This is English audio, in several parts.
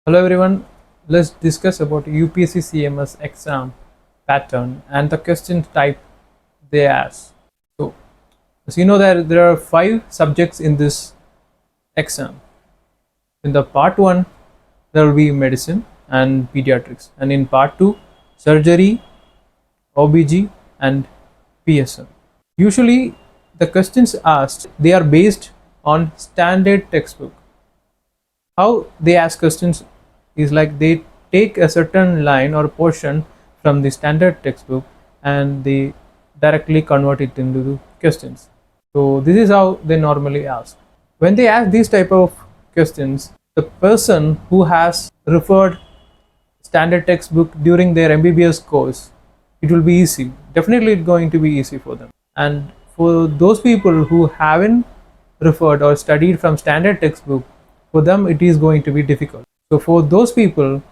Hello everyone, let's discuss about UPSC CMS exam pattern and the question type they ask. So, as you know that there are 5 subjects in this exam. In the part 1, there will be medicine and pediatrics, and in part 2, surgery, OBG and PSM. Usually the questions asked, they are based on standard textbook. How they ask questions is like they take a certain line or portion from the standard textbook and they directly convert it into the questions. So this is how they normally ask. When they ask these type of questions, the person who has referred standard textbook during their MBBS course, it will be easy. Definitely it's going to be easy for them. And for those people who haven't referred or studied from standard textbook, for them it is going to be difficult. So for those people,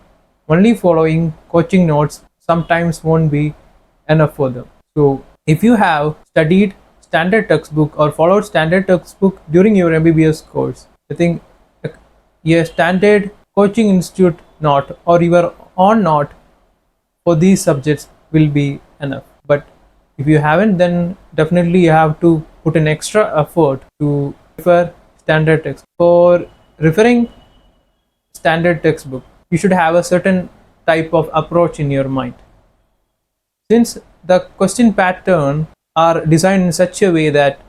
only following coaching notes sometimes won't be enough for them. So if you have studied standard textbook or followed standard textbook during your MBBS course, I think a standard coaching institute note or your own note for these subjects will be enough. But if you haven't, then definitely you have to put an extra effort to refer standard text. For referring standard textbook, you should have a certain type of approach in your mind. Since the question pattern are designed in such a way that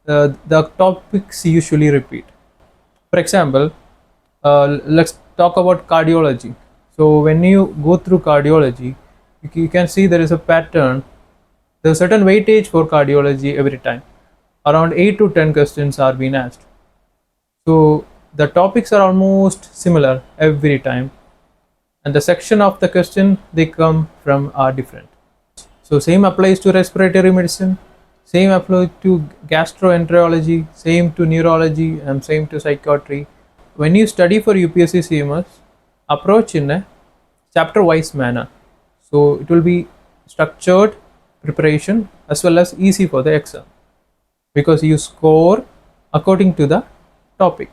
the topics usually repeat. For example, let's talk about cardiology. So when you go through cardiology, you can see there is a pattern. There's a certain weightage for cardiology every time. Around 8 to 10 questions are being asked. So the topics are almost similar every time, and the section of the question they come from are different. So same applies to respiratory medicine, same applies to gastroenterology, same to neurology, and same to psychiatry. When you study for UPSC CMS, approach in a chapter wise manner, so it will be structured preparation as well as easy for the exam, because you score according to the topic.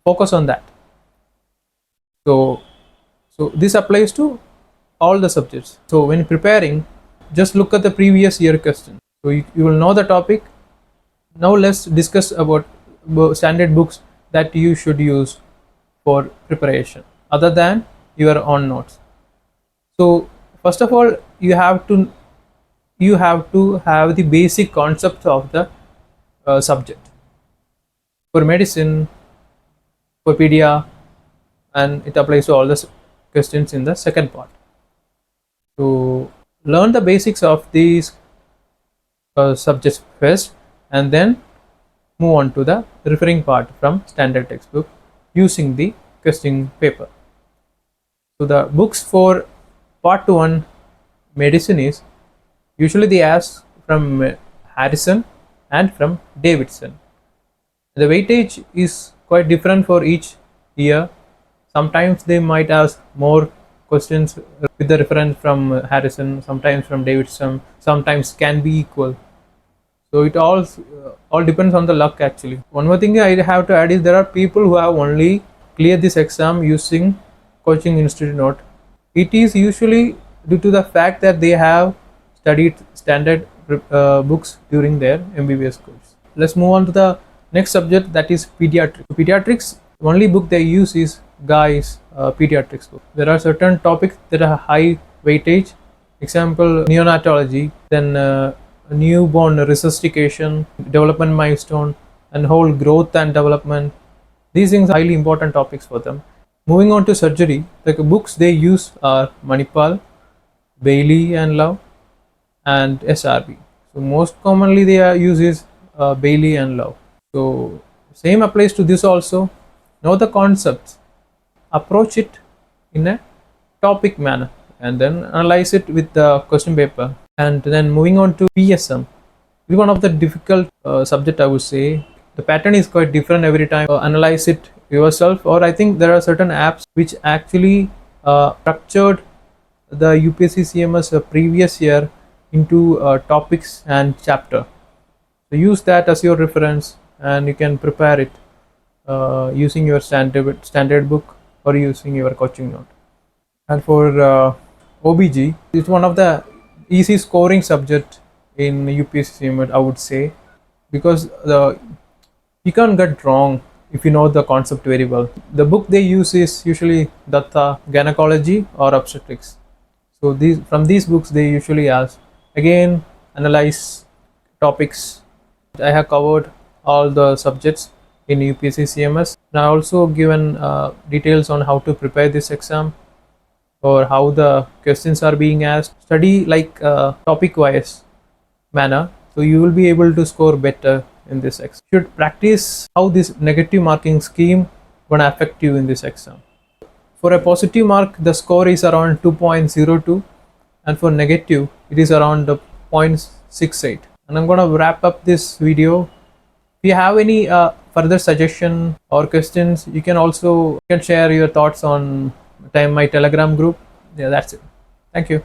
Focus on that. So this applies to all the subjects. So when preparing, just look at the previous year question, so you will know the topic. Now let's discuss about standard books that you should use for preparation other than your own notes. So first of all, you have to have the basic concepts of the subject. For medicine, for pedia, and it applies to all the questions in the second part. So learn the basics of these subjects first, and then move on to the referring part from standard textbook using the question paper. So the books for part 1 medicine is usually they ask from Harrison and from Davidson. The weightage is quite different for each year. Sometimes they might ask more questions with the reference from Harrison, sometimes from Davidson, sometimes can be equal. So it all depends on the luck actually. One more thing I have to add is there are people who have only cleared this exam using coaching institute note. It is usually due to the fact that they have studied standard books during their MBBS course. Let's move on to the next subject, that is pediatrics. Pediatrics, only book they use is Guy's pediatrics book. There are certain topics that are high weightage. Example, neonatology, then newborn resuscitation, development milestone, and whole growth and development. These things are highly important topics for them. Moving on to surgery, the books they use are Manipal, Bailey and Love, and SRB. So most commonly they use is Bailey and Love. So same applies to this also. Know the concepts, approach it in a topic manner, and then analyze it with the question paper. And then moving on to PSM, this is one of the difficult subject, I would say. The pattern is quite different every time. Analyze it yourself, or I think there are certain apps which actually structured the UPSC CMS previous year into topics and chapter. So use that as your reference, and you can prepare it using your standard book for using your coaching note. And for OBG, it's one of the easy scoring subject in UPSC CMS, I would say, because you can't get wrong if you know the concept very well. The book they use is usually Datta, Gynecology or Obstetrics. So from these books they usually ask, again, analyze topics. I have covered all the subjects in UPSC CMS. And I also given details on how to prepare this exam or how the questions are being asked. Study like topic wise manner, so you will be able to score better in this exam. You should practice how this negative marking scheme gonna affect you in this exam. For a positive mark, the score is around 2.02, and for negative, it is around 0.68. And I'm gonna wrap up this video. If you have any further suggestion or questions, you can share your thoughts on my Telegram group. Yeah, that's it. Thank you.